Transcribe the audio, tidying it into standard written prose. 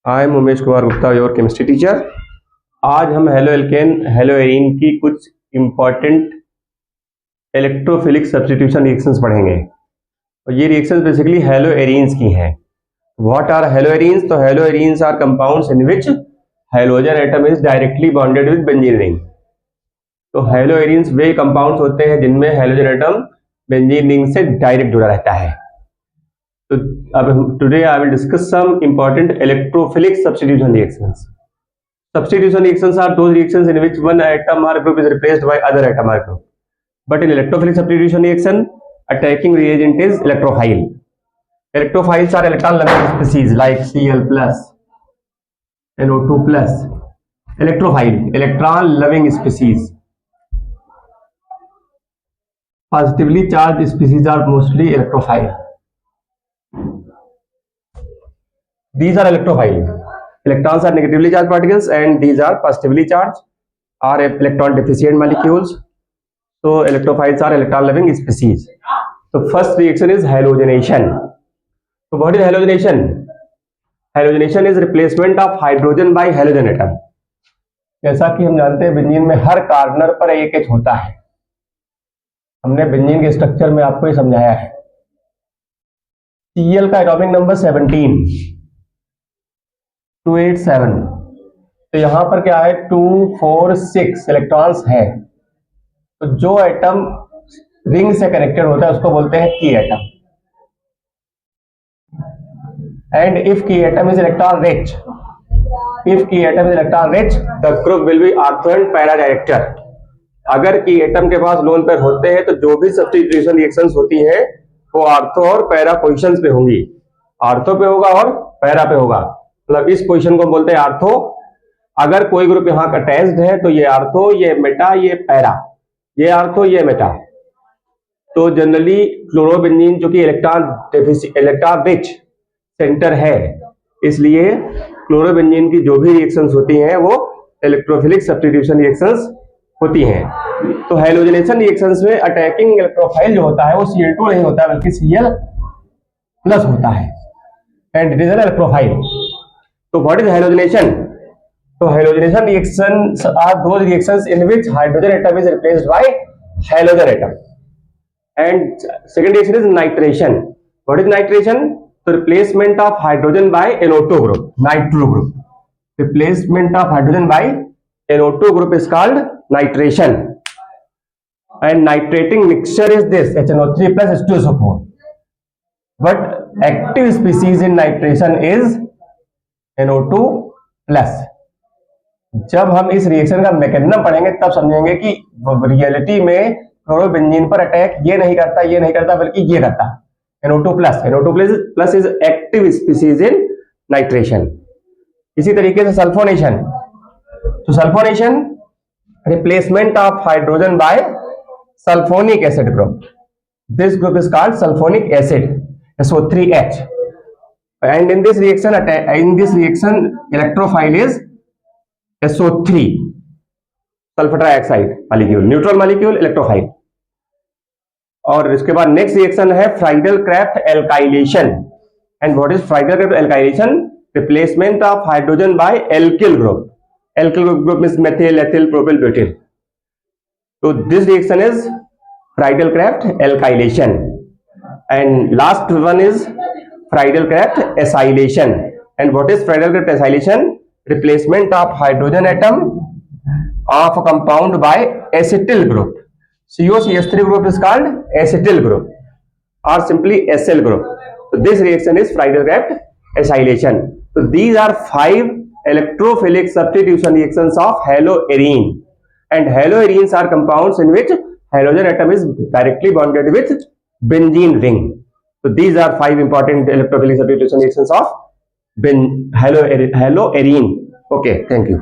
I am Umesh Kumar Gupta, your chemistry teacher. आज हम halo alkane hello arene की कुछ इंपॉर्टेंट इलेक्ट्रोफिलिक सब्स्टिट्यूशन रिएक्शंस पढ़ेंगे। और ये रिएक्शंस बेसिकली हेलो एरीन्स की हैं। What are haloarenes? तो haloarenes are compounds in which halogen atom is directly bonded with benzene ring. तो हेलो एरीन्स वे कंपाउंड्स होते हैं जिनमें हेलोजन एटम बेंजीन रिंग से डायरेक्ट जुड़ा रहता है। तो अब today I will discuss some important electrophilic substitution reactions. Substitution reactions are those reactions in which one atom or group is replaced by other atom or group. But in electrophilic substitution reaction, attacking reagent is electrophile. Electrophiles are electron-loving species like Cl+, NO2+. Electrophile, electron-loving species. Positively charged species are mostly electrophile. These are electrophile. Electrons are negatively charged particles and these are positively charged or electron deficient molecules. So electrophiles are electron loving species. So first reaction is halogenation. So what is halogenation? Halogenation is replacement of hydrogen by halogen atom. जैसा कि हम जानते हैं benzene में हर कार्बनर पर एक H होता है। हमने बेंजीन के स्ट्रक्चर में आपको ये समझाया है। Cl का एटॉमिक नंबर 17 287। तो यहां पर क्या है 2 4 6 इलेक्ट्रॉन्स हैं। तो जो एटम रिंग से कनेक्टेड होता है उसको बोलते हैं की एटम। एंड इफ की atom is electron rich, the group will be ortho and para director. अगर की एटम के पास लोन पेयर होते हैं तो जो भी सब्स्टिट्यूशन रिएक्शंस होती है वो ऑर्थो और पैरा पोजिशंस पे होंगी। ऑर्थो पे होगा और पैरा पे होगा। मतलब इस पोजीशन को बोलते हैं आर्थो। अगर कोई ग्रुप यहां अटैच्ड है तो ये आर्थो, ये मेटा, ये पैरा, ये आर्थो, ये मेटा। तो जनरली क्लोरोबेंजीन जो कि इलेक्ट्रॉन रिच सेंटर है, इसलिए क्लोरोबेंजीन की जो भी रिएक्शंस होती हैं वो इलेक्ट्रोफिलिक सब्स्टिट्यूशन रिएक्शंस होती हैं। तो हैलोजनेशन रिएक्शंस में अटैकिंग इलेक्ट्रोफाइल जो होता है वो Cl2 नहीं होता बल्कि Cl+ होता है and it is an electrophile. So what is halogenation? So halogenation reactions are those reactions in which hydrogen atom is replaced by halogen atom. And second reaction is nitration. What is nitration? So replacement of hydrogen by NO2 group, nitro group. Replacement of hydrogen by NO2 group is called nitration. And nitrating mixture is this HNO3 plus H2SO4. But active species in nitration is NO2+. जब हम इस reaction का mechanism पढ़ेंगे तब समझेंगे कि reality में chlorobenzene पर अटैक ये नहीं करता बल्कि ये करता है NO2+ is active species in nitration. इसी तरीके से सल्फोनेशन। तो sulphonation replacement of hydrogen bye sulphonic acid group. This group is called sulphonic acid SO3H. And in this reaction electrophile is SO3 sulfur trioxide molecule, neutral molecule electrophile. और इसके बाद next reaction है Friedel Crafts alkylation. And what is Friedel Crafts alkylation? Replacement of hydrogen by alkyl group. Alkyl group means methyl, ethyl, propyl, butyl. तो this reaction is Friedel Crafts alkylation. And last one is Friedel-Crafts acylation. And what is Friedel-Crafts acylation? Replacement of hydrogen atom of a compound by acetyl group. COCH3 group is called acetyl group or simply acyl group. So this reaction is Friedel-Crafts acylation. So these are 5 electrophilic substitution reactions of haloarene. And haloarenes are compounds in which halogen atom is directly bonded with benzene ring. So these are 5 important electrophilic substitution reactions of haloarene. Okay, thank you.